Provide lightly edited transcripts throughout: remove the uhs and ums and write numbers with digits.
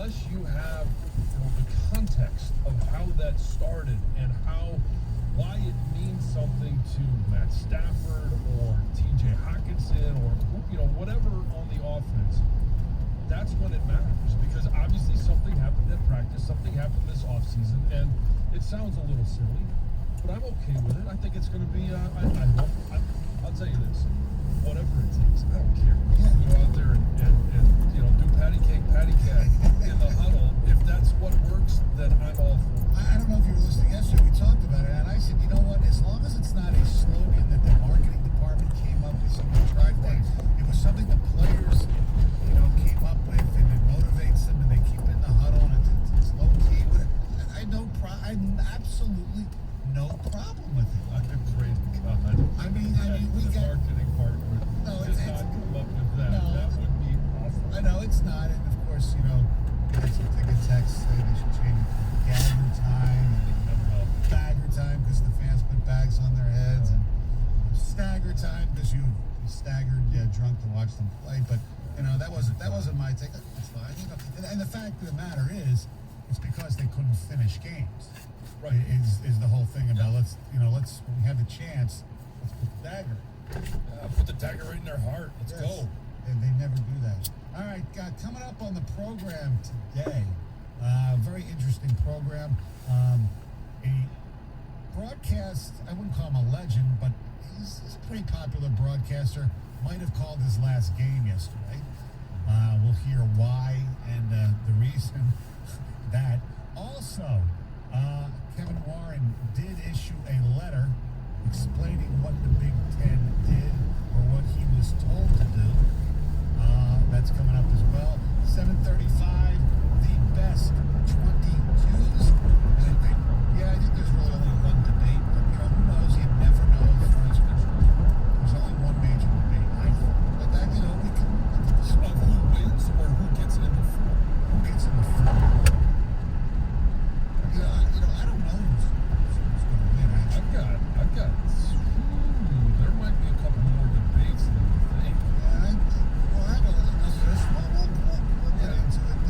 unless you have the context of how that started and why it means something to Matt Stafford or TJ Hockenson or whatever on the offense, that's when it matters, because obviously something happened at practice, something happened this offseason, and it sounds a little silly, but I'm okay with it. I think it's going to be, I'll tell you this, whatever it takes, I don't care. Go out there and do patty cake, patty cat in the huddle. If that's what works, then I'm all for it. I don't know if you were listening yesterday, we talked about it, and I said, you know what, as long as it's not a slogan that the marketing department came up with, something tried things, it was something the players, came up with, and it motivates them, and they keep in the huddle, and it's low key. I absolutely no problem with it. I pray to God. I mean, we the got marketing part would just not come up with that. No. That would be awful. I know it's not, and of course, we had some ticket texts say they should change it to Gagger time and Bagger time because the fans put bags on their heads, and Stagger time because you staggered, drunk to watch them play. But that wasn't my take. That's fine. And the fact of the matter is, it's because they couldn't finish games. Right. Is the whole thing about let's when we have the chance, let's put the dagger. Put the dagger right in their heart. Let's go. And they never do that. All right, coming up on the program today, very interesting program. A broadcast, I wouldn't call him a legend, but he's a pretty popular broadcaster. Might have called his last game yesterday. We'll hear why and the reason that. Also, Kevin Warren did issue a letter explaining what the Big Ten did or what he was told to do. That's coming up as well. 7:35, the best 22s. And I think there's really only one debate, but who knows? You never know as far as there's only one major debate. But that, we can Of who wins or who gets in the four. who gets in the front. I don't know who's going to win, actually. I've got. There might be a couple more debates than you think. We'll have a listen to this. We'll get into it.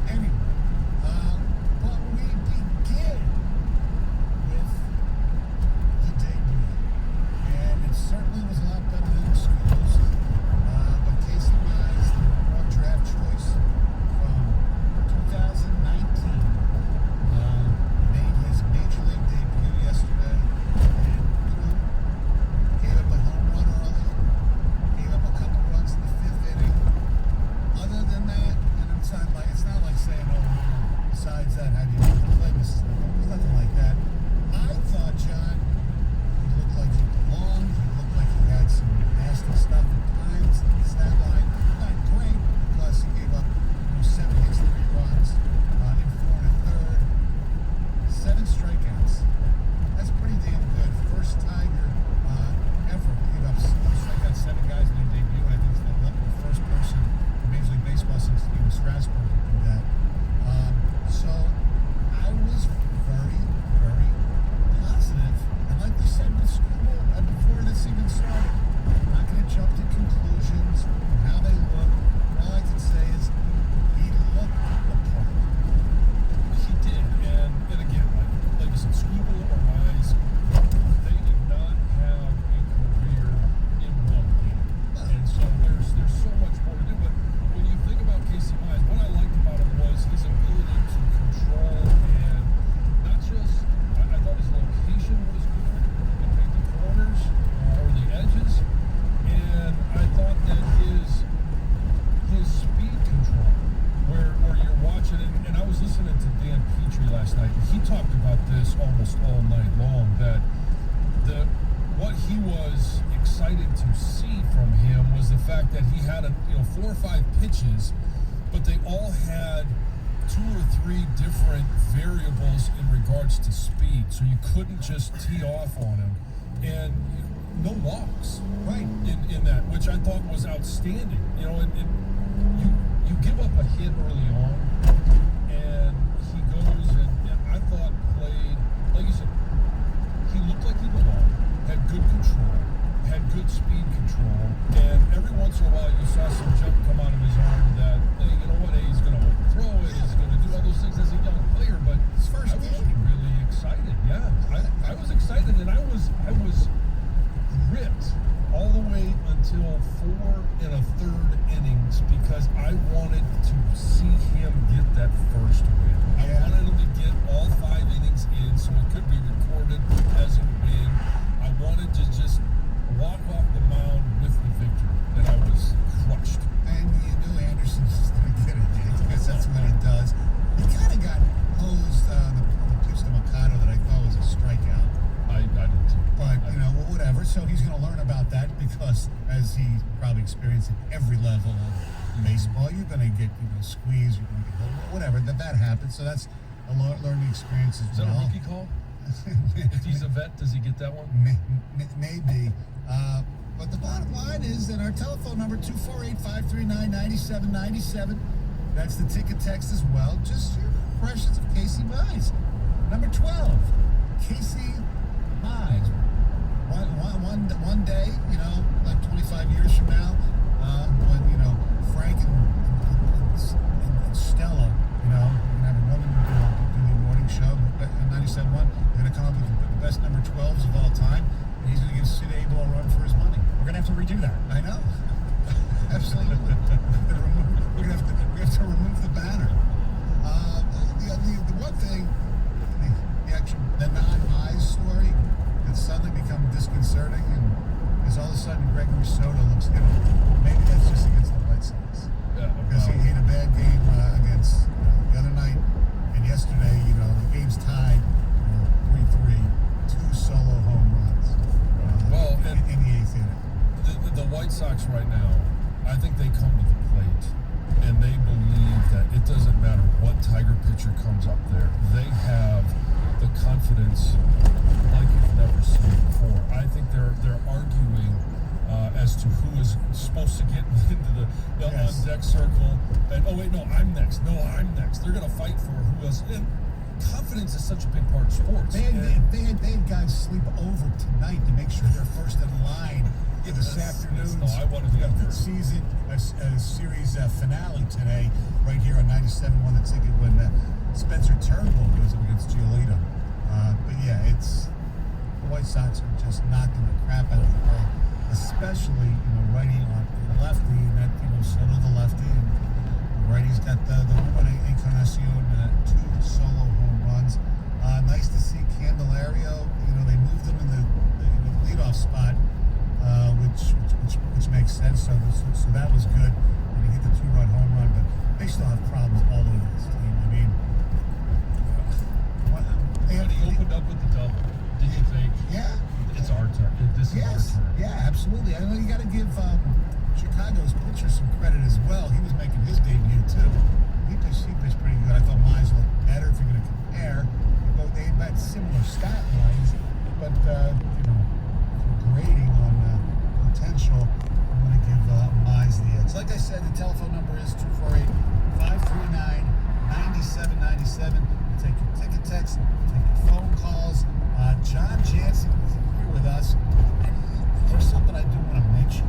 Anyway, but we begin with the debut, and it certainly was a lot better than the schools. But Casey Mize, the #1 draft choice from 2019, made his major league debut yesterday, and gave up a home run early, gave up a couple runs in the 5th inning. Other than that, and it's not like saying, besides that, how do you play this? There's nothing like that. I thought, John, he looked like he belonged. He looked like he had some nasty stuff at times. The stat line, not great, because he gave up 7 hits, 3 runs in 4 1/3. 7 strikeouts. That's pretty damn good. First Tiger ever gave up strikeouts, 7 guys in their debut. And I think it's the first person in Major League Baseball since Steven Strasburg to do that. So I was very, very positive. And like we said with Screwball before this even started, I'm not going to jump to conclusions on how they look. All I can say is he looked the part. He did, and again, like you said, Screwball or Mize, they did not have a career in one game, and so there's so much more to do. But when you think about Casey Mize, what I liked about him was his ability to control, and not just. I thought his location was good. He could make the corners or the edges, and I thought that his speed control, where you're watching it, and I was listening to Dan Petrie last night, and he talked about this almost all night long, that what he was excited to see from him was the fact that he had 4 or 5 pitches, but they all had 2 or 3 different variables in regards to speed, so you couldn't just tee off on him, and no walks, Right. in that, which I thought was outstanding. You give up a hit early on, and he goes and I thought played, like you said, he looked like he belonged, had good control, had good speed control, and every once in a while you saw some jump come out of his arm that, hey, you know what, he's going to this because I wanted to see him get that first win. I wanted him to get all 5 innings in so it could be recorded as a win. I wanted to just walk off the mound with the victory, and I was crushed. And you knew Anderson was going to get it, Jake, because that's what he does. He kind of got posed the pitch to Mikado that I thought was a strikeout. I did too. But, whatever. So he's going to learn about that because, as he probably experienced at every level of baseball, you're going to get, squeezed, you're going to get whatever. That happens. So that's a learning experience as Is that well. a rookie call? If he's a vet, does he get that one? Maybe. But the bottom line is that our telephone number, 248-539-9797. That's the ticket text as well. Just your impressions of Casey Mize. Number 12, Casey Mize. One day, like 25 years from now, when, Frank and Stella, we're going to have a woman do the morning show at 97.1. They're going to come up with the best number 12s of all time. And he's going to give Sid Abel a run for his money. We're going to have to redo that. I know. Absolutely. we have to remove the banner. The one thing, the non-Mize story that's suddenly become disconcerting and is all of a sudden Gregory Soto looks good. Maybe that's just against the White Sox. Because he had a bad game against the other night, and yesterday, the game's tied 3-3, 2 solo home runs. In the 8th inning. The White Sox right now, I think they come to the plate and they believe that it doesn't matter what Tiger pitcher comes up there. They have the confidence like you've never seen before. I think they're arguing as to who is supposed to get into the Yes. on-deck circle. And, oh, wait, no, I'm next. No, I'm next. They're going to fight for who else. And confidence is such a big part of sports. They had guys sleep over tonight to make sure they're first in line this afternoon. No, I wanted to We got get the first. season series finale today, right here on 97.1 the ticket when Spencer Turnbull goes up against Giolito. But yeah, the White Sox are just knocking the crap out of the ball, especially righty on the lefty, and that Soto the lefty, and the righty's got the home run Encarnacion, 2 solo home runs. Nice to see Candelario. They moved him in the leadoff spot, which makes sense. So that was good. And he hit the 2-run home run, but they still have problems all over this team. I mean, When he opened up with the double, did you think, yeah, it's our turn? This is our turn. yeah, absolutely. I know you got to give Chicago's pitcher some credit as well. He was making his debut too. He pitched pretty good. I thought Mize looked better if you're going to compare. They had similar stat lines, but grading on potential, I'm going to give Mize the edge. Like I said, the telephone number is 248-539-9797. Take your ticket text, take your phone calls. John Jansen is here with us, and here's something I do want to mention,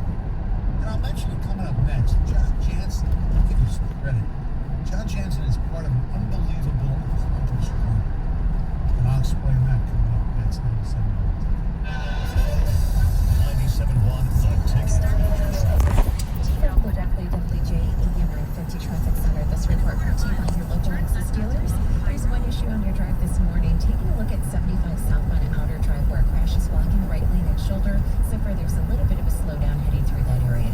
and I'll mention it coming up next. John Jansen, I'll give you some credit. John Jansen is part of an unbelievable accomplished group, and I'll explain that coming up next. 97.1 The Ticket. From the WWJ AM 950 Traffic Center, this report brought to you by your local Lexus dealers. There's one issue on your drive this morning. Taking a look at 75 southbound Outer Drive where a crash is blocking the right lane and shoulder. So far, there's a little bit of a slowdown heading through that area.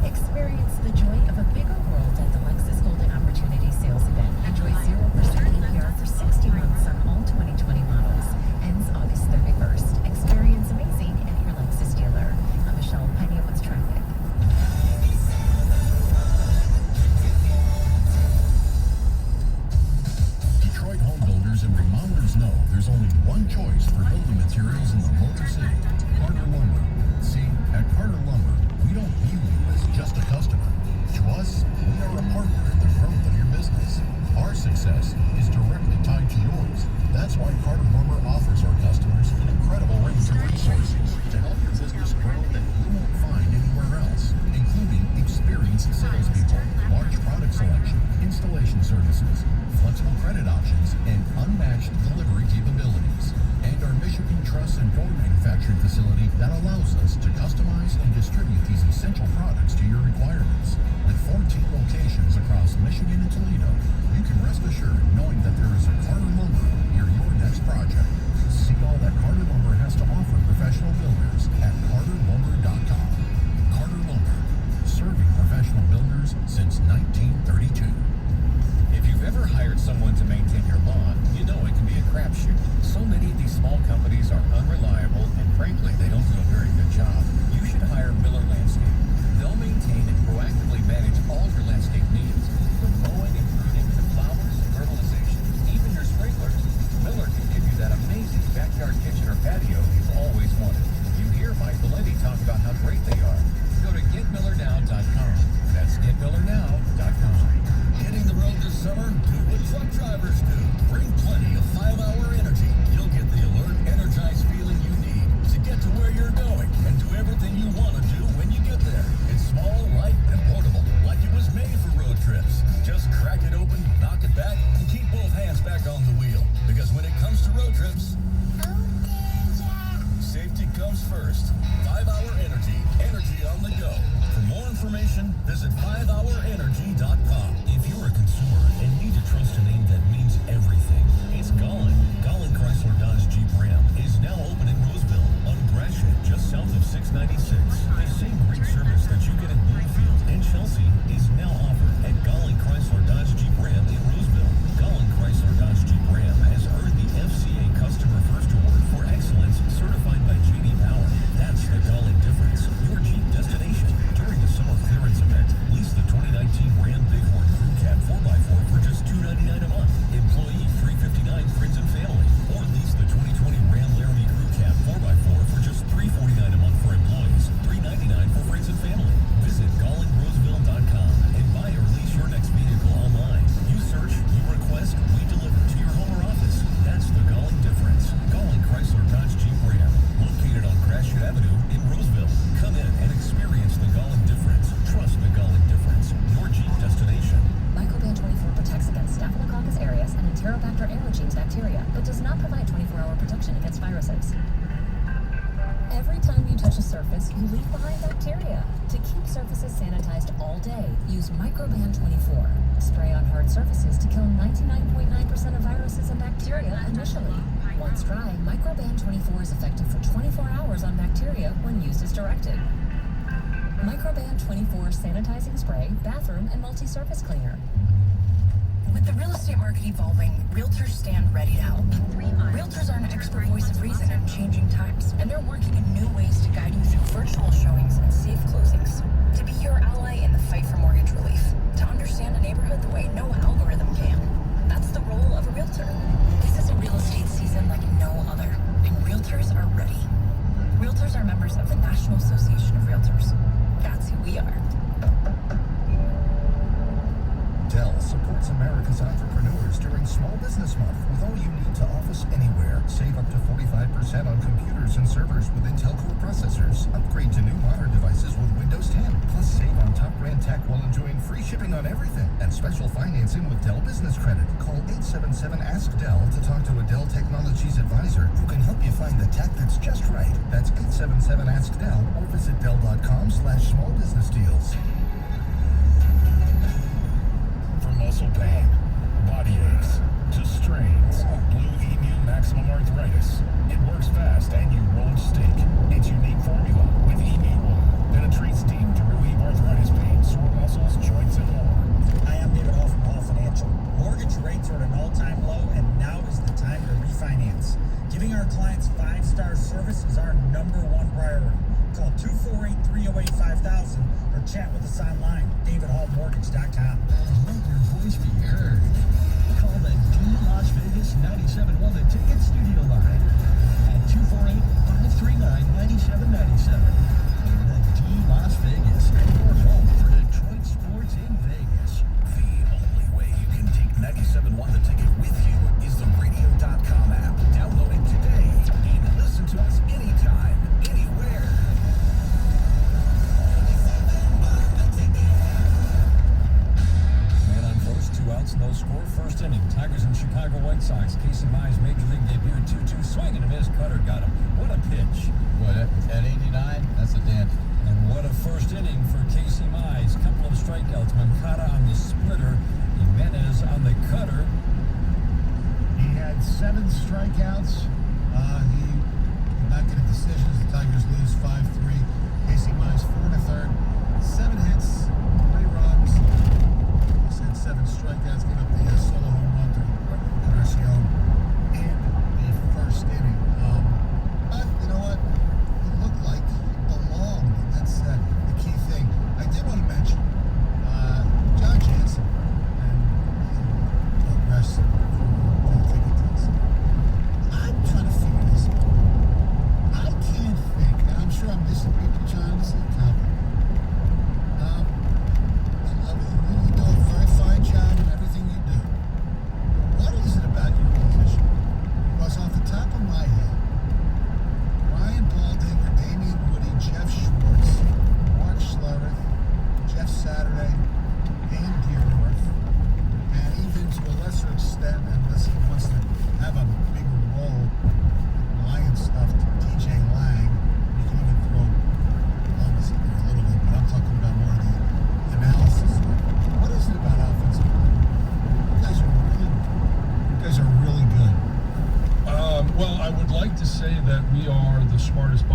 Experience the joy of a bigger world at the Lexus Golden Opportunity Sales Event. Enjoy 0% APR for 60 months on all 2020 models. Ends August 31st. Experience amazing at your Lexus dealer. I'm Michelle Penny with traffic. Detroit home builders and remodelers know there's only one choice for building materials in the Motor City: Carter Lumber. See, at Carter Lumber, we don't view you as just a customer. To us, we are a partner in the growth of your business. Our success is directly tied to yours. That's why Carter Lumber offers our customers an incredible range of resources to help your business grow that you won't find anywhere else, including experienced salespeople, large product selection, installation services, flexible credit options, and unmatched delivery capabilities. And our Michigan Truss and Door manufacturing facility that allows us to customize and distribute these essential products to your requirements. With 14 years, since 1932. If you've ever hired someone to maintain your lawn, you know it can be a crapshoot. So many of these small companies are unreliable, and frankly, they don't do a very good job. You should hire Miller Landscape. They'll maintain and proactively manage all your landscape needs, from mowing and pruning to flowers and fertilization, even your sprinklers. Miller can give you that amazing backyard kitchen or patio you've always wanted. You hear Mike Valenti talk about how great they are. Go to getmillernow.com. That's getmillernow.com. Hitting the road this summer? Do what truck drivers do. Bring plenty of 5-hour energy. You'll get the alert, energized feeling you need to get to where you're going and do everything you want to do when you get there. It's small, light, and portable, like it was made for road trips. Just crack it open, knock it back, and keep both hands back on the wheel. Because when it comes to road trips, safety comes first. 5-hour energy, energy on the go. For more information, visit 5hourenergy.com. If you're a consumer and need to trust a name that means everything, it's Gollin. Gollin Chrysler Dodge Jeep Ram is now open in Roseville on Gratiot, just south of 696. The same great service that you get at Bluefield and Chelsea is now offered at Gollin Chrysler Dodge Jeep Ram in Roseville. Gollin Chrysler Dodge Jeep Ram has earned the FCA Customer First Award for Excellence, certified by J.D. Power. That's the Gollin difference. Your Jeep destination. During the summer clearance event, lease the 2019 Ram Bighorn Crew Cab 4x4 for just $299 a month. Employee $359, friends and family. Or lease the 2020 Ram Laramie Crew Cab 4x4 for just $349 a month for employees, $399 for friends and family. Visit GollinRoseville.com and buy or lease your next vehicle online. You search, you request, we deliver to your home or office. That's the Gollin difference. Gollin Chrysler Dodge Jeep Ram, located on Gratiot Avenue in Roseville. Come in and experience the Gollin difference. Trust the Gollin difference. Your Jeep destination. Microban 24 protects against Staphylococcus aureus and Enterobacter aerogenes bacteria, but does not provide 24-hour protection against viruses. Every time you touch a surface, you leave behind bacteria. To keep surfaces sanitized all day, use Microban 24. Spray on hard surfaces to kill 99.9% of viruses and bacteria initially. Once dry, Microban 24 is effective for 24 hours on bacteria when used as directed. Microban 24 sanitizing spray, bathroom, and multi-surface cleaner. With the real estate market evolving, realtors stand ready to help. Realtors are an expert voice of reason in changing times, and they're working in new ways to guide you through virtual showings and safe closings. To be your ally in the fight for mortgage relief. To understand a neighborhood the way no algorithm can. That's the role of a realtor. This is a real estate season like no other, and realtors are ready. Realtors are members of the National Association of Realtors. That's who we are. Dell supports America's entrepreneurs during Small Business Month with all you need to office anywhere. Save up to 45% on computers and servers with Intel Core processors. Upgrade to new modern devices with Windows 10. Plus save on top brand tech while enjoying free shipping on everything. And special financing with Dell Business Credit. Call 877-ASK-DELL to talk to a Dell Technologies advisor who can help you find the tech that's just right. That's 877-ASK-DELL or visit Dell.com/smallbusinessdeals. From muscle pain, body aches, to strains, Blue Emu Maximum Arthritis. It works fast and you won't stink. Its unique formula with Emu Oil penetrates deep to relieve arthritis pain, sore muscles, joints, and more. Hi, I'm David Hall from Hall Financial. Mortgage rates are at an all-time low, and now is the time to refinance. Giving our clients 5-star service is our #1 priority. Call 248-308-5000 or chat with us online, davidhallmortgage.com. Let your voice be heard. Call the D Las Vegas 97.1 The Ticket studio line at 248-539-9797. The D Las Vegas, your home for Detroit sports in Vegas. The only way you can take 97.1 The Ticket with you is the radio.com app. Download it today and listen to us anytime, anywhere. Man on first, 2 outs, no score. First inning, Tigers and Chicago White Sox. Casey Mize Major League debut, 2-2, swing and a miss. Cutter got him. What a pitch. What, at 89? That's a dandy. And what a first inning for Casey Mize. Couple of strikeouts. Moncada on the splitter. Jimenez on the cutter. He had 7 strikeouts. He did not get a decision as the Tigers lose 5-3. Casey Mize 4 1/3, 7 hits, 3 runs.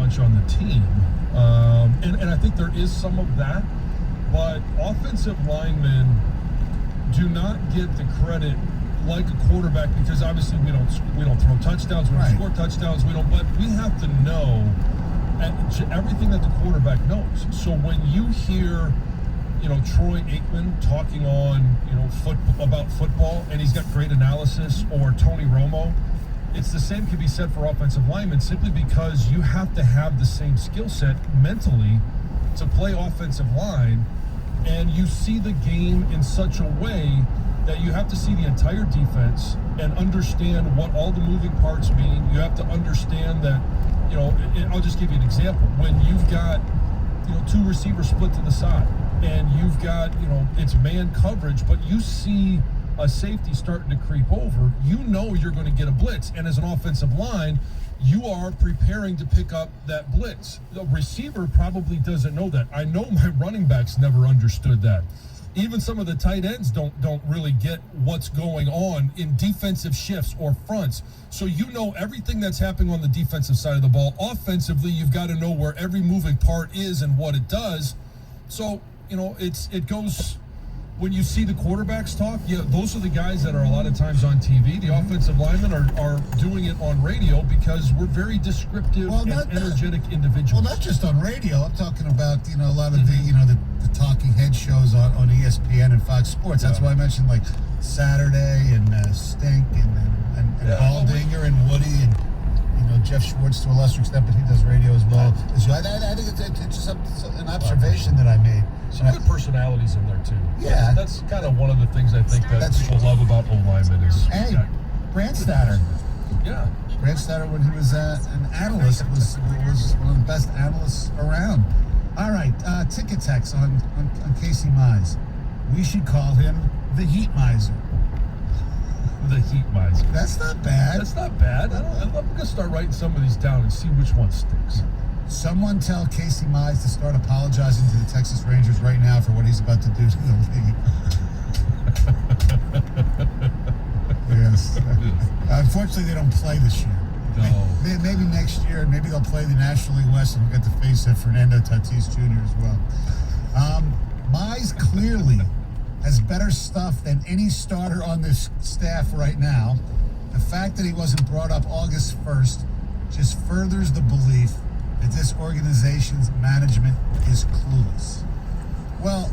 punch on the team. And I think there is some of that, but offensive linemen do not get the credit like a quarterback, because obviously we don't throw touchdowns, we don't score touchdowns, but we have to know everything that the quarterback knows. So when you hear, Troy Aikman talking on, about football, and he's got great analysis, or Tony Romo, it's the same can be said for offensive linemen, simply because you have to have the same skill set mentally to play offensive line, and you see the game in such a way that you have to see the entire defense and understand what all the moving parts mean. You have to understand that, I'll just give you an example. When you've got, two receivers split to the side, and you've got, it's man coverage, but you see a safety starting to creep over, you're going to get a blitz. And as an offensive line, you are preparing to pick up that blitz. The receiver probably doesn't know that. I know my running backs never understood that. Even some of the tight ends don't really get what's going on in defensive shifts or fronts. So everything that's happening on the defensive side of the ball. Offensively, you've got to know where every moving part is and what it does. So, it goes, when you see the quarterbacks talk, those are the guys that are a lot of times on TV. The offensive linemen are doing it on radio, because we're very descriptive and energetic individuals. Well, not just on radio. I'm talking about, a lot of the talking head shows on ESPN and Fox Sports. That's why I mentioned like Saturday and Stink and Aldinger and Woody and Jeff Schwartz to a lesser extent, but he does radio as well. I think it's just an observation that I made. Some good personalities in there too. Yeah, that's kind of one of the things I think that people love about O-linemen is. Hey, Brandstatter. Yeah, Brandstatter, when he was an analyst, was one of the best analysts around. All right, ticket text on Casey Mize. We should call him the Heat Miser. The Heat Miser. That's not bad. That's not bad. I'm going to start writing some of these down and see which one sticks. Someone tell Casey Mize to start apologizing to the Texas Rangers right now for what he's about to do to the league. Yes. Unfortunately, they don't play this year. No. Maybe next year, maybe they'll play the National League West, and we'll get to face Fernando Tatis Jr. as well. Mize clearly has better stuff than any starter on this staff right now. The fact that he wasn't brought up August 1st just furthers the belief that this organization's management is clueless. Well,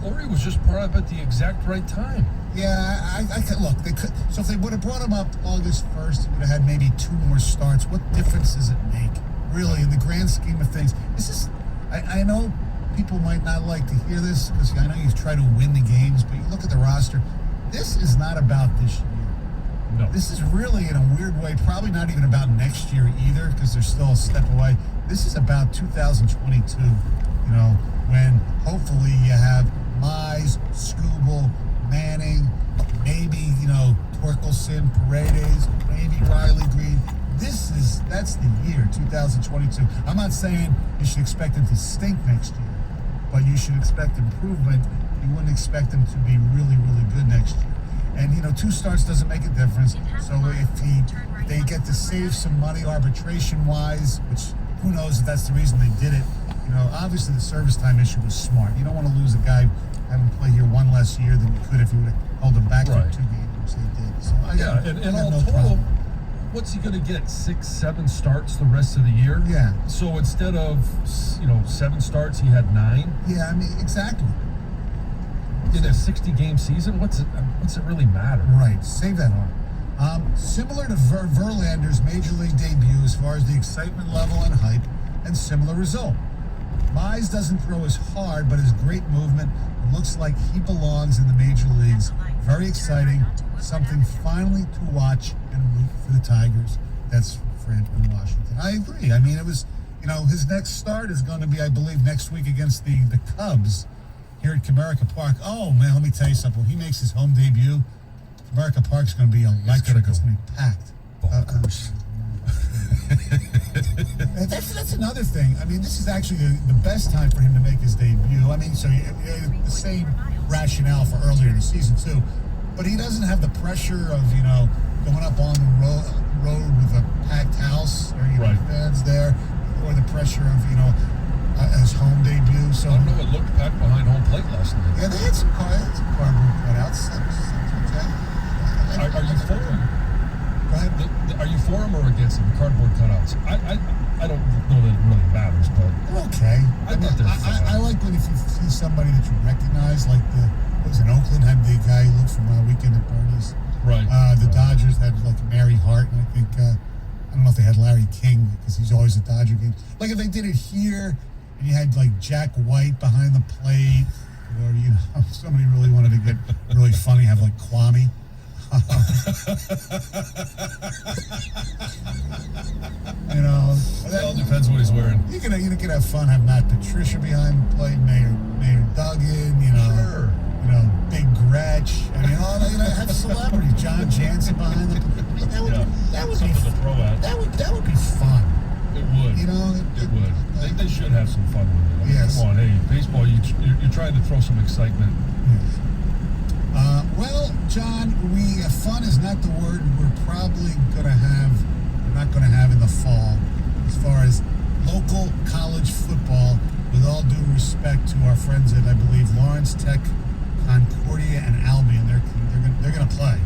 or he was just brought up at the exact right time. Yeah, I could look. They could. So if they would have brought him up August 1st, he would have had maybe 2 more starts. What difference does it make, really, in the grand scheme of things? This is. I know people might not like to hear this, because I know you try to win the games, but you look at the roster. This is not about this year. No. This is really, in a weird way, probably not even about next year either, because they're still a step away. This is about 2022, when hopefully you have Mize, Skubal, Manning, maybe, Torkelson, Paredes, maybe Riley Green. That's the year, 2022. I'm not saying you should expect them to stink next year, but you should expect improvement. You wouldn't expect them to be really, really good next year. And, 2 starts doesn't make a difference. So if they get to save some money arbitration-wise, which who knows if that's the reason they did it. Obviously the service time issue was smart. You don't want to lose a guy having played here 1 less year than you could if you would have held him back for 2 games, which they did. So and all total, what's he going to get? 6, 7 starts the rest of the year? Yeah. So instead of 7 starts, he had 9. Yeah, I mean, exactly. In a 60-game season, what's it really matter? Right. Save that arm. Similar to Verlander's major league debut as far as the excitement level and hype, and similar result. Mize doesn't throw as hard, but his great movement. It looks like he belongs in the major leagues. Very exciting. Something finally to watch and root for the Tigers. That's Fred in Washington. I agree. I mean, it was, his next start is going to be, I believe, next week against the Cubs here at Comerica Park. Oh, man, let me tell you something. When he makes his home debut, Comerica Park's going to be electric. It's going to be packed. That's another thing. I mean, this is actually the best time for him to make his debut. I mean, so the same rationale for earlier in the season too, but he doesn't have the pressure of going up on the road with a packed house or fans there. or the pressure of his home debut. So I don't know. It looked packed behind home plate last night. yeah, they had some cardboard cutouts. Okay. Are you for them? Go ahead. Are you for them or against them? The cardboard cutouts. I don't know that it really matters, but They're okay. I think they're fine. I like when if you see somebody that you recognize, like it was in Oakland had the guy who looked from Weekend at Bernie's. right. The Dodgers had like Mary Hart, and I think I don't know if they had Larry King because he's always at Dodger games. Like if they did it here, and you had like Jack White behind the plate, or somebody really wanted to get really funny, have like Kwame. Well, it depends what he's wearing. You can have fun. Have Matt Patricia behind the plate, Mayor Duggan. Sure. Big Gretsch. I mean, have celebrities. John Jansen behind them. That would be something to throw at. That would be fun. It would. It would. They should have some fun with it. Yes. Come on, hey, baseball. You're trying to throw some excitement. Yes. Well, John, fun is not the word we're probably not going to have in the fall as far as local college football, with all due respect to our friends at, I believe, Lawrence Tech, Concordia, and Albion. They're going to play.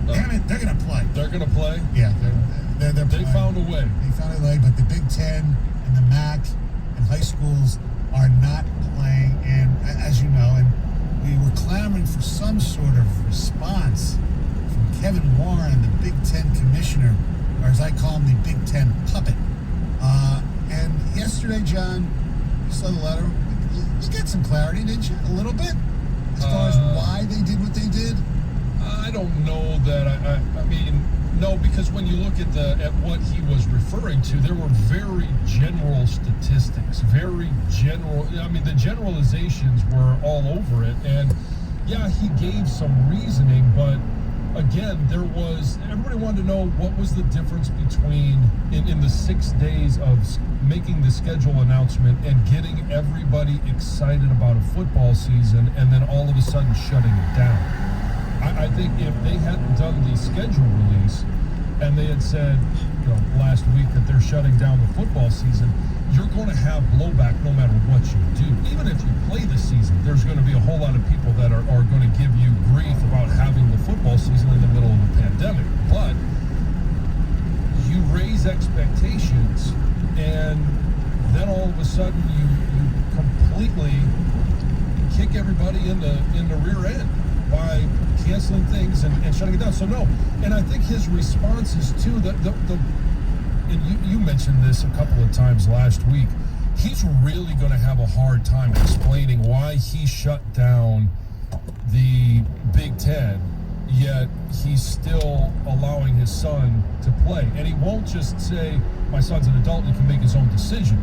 Damn it, they're going to play. They're going to play? Yeah, they're They playing. found a way. They found a way, but the Big Ten and the MAC and high schools are not playing. And as you know, and we were clamoring for some sort of response from Kevin Warren, the Big Ten commissioner, or as I call him, the Big Ten puppet. And yesterday, John, you saw the letter. You got some clarity, didn't you? A little bit? As far as why they did what they did? I don't know that. I mean, no, because when you look at what he was referring to, there were very general statistics, very general. I mean, the generalizations were all over it, and yeah, he gave some reasoning, but again, everybody wanted to know what was the difference between in the 6 days of making the schedule announcement and getting everybody excited about a football season, and then all of a sudden shutting it down. I think if they hadn't done the schedule release and they had said, last week that they're shutting down the football season, you're going to have blowback no matter what you do. Even if you play the season, there's going to be a whole lot of people that are going to give you grief about having the football season in the middle of a pandemic. But you raise expectations, and then all of a sudden you completely kick everybody in the rear end by canceling things and shutting it down. So no, and I think his response is too and you mentioned this a couple of times last week. He's really going to have a hard time explaining why he shut down the Big Ten, yet he's still allowing his son to play. And he won't just say, my son's an adult and he can make his own decision.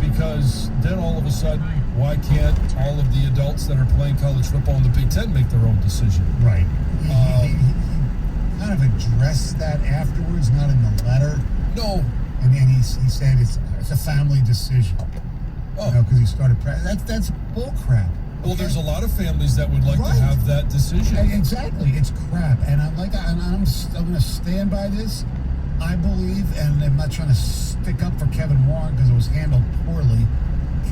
Because then all of a sudden, why can't all of the adults that are playing college football in the Big Ten make their own decision? Right. He kind of addressed that afterwards, not in the letter. No. And then he said it's a family decision. Oh. Because he started that's bull crap. Well, there's a lot of families that would like to have that decision. Exactly. It's crap. And I'm going to stand by this. I believe, and I'm not trying to stick up for Kevin Warren because it was handled poorly.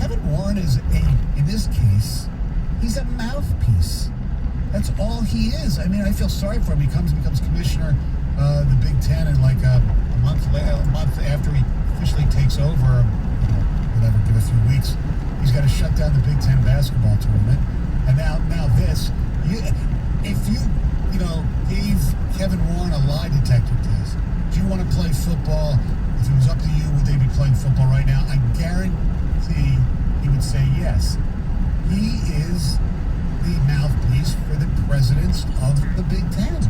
Kevin Warren is in this case, he's a mouthpiece. That's all he is. I mean, I feel sorry for him. He becomes commissioner of the Big Ten, and like a month after he officially takes over, whatever, give a few weeks, he's got to shut down the Big Ten basketball tournament. And now this, if you gave Kevin Warren a lie detector test, do you want to play football? If it was up to you, would they be playing football right now? I guarantee he would say yes. He is the mouthpiece for the presidents of the Big Ten.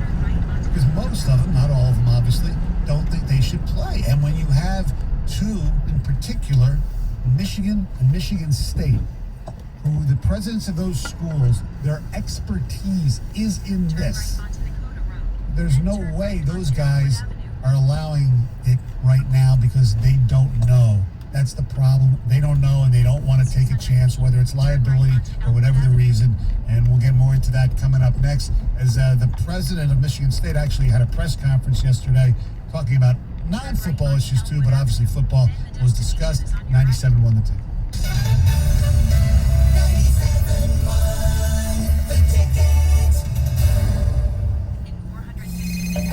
Because most of them, not all of them obviously, don't think they should play. And when you have two in particular, Michigan and Michigan State, who the presidents of those schools, their expertise is in this. There's no way those guys are allowing it right now because they don't know. That's the problem. They don't know, and they don't want to take a chance, whether it's liability or whatever the reason. And we'll get more into that coming up next, as the president of Michigan State actually had a press conference yesterday talking about non-football issues too, but obviously football was discussed. 97 won the ticket.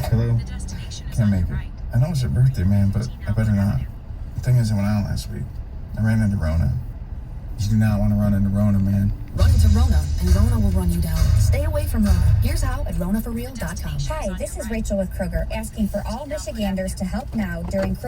Hello? Can't make it. I know it's your birthday, man, but I better not. The thing is, I went out last week. I ran into Rona. You do not want to run into Rona, man. Run into Rona, and Rona will run you down. Stay away from Rona. Here's how at RonaForReal.com. Hi, this is Rachel with Kroger, asking for all Michiganders to help now during Kroger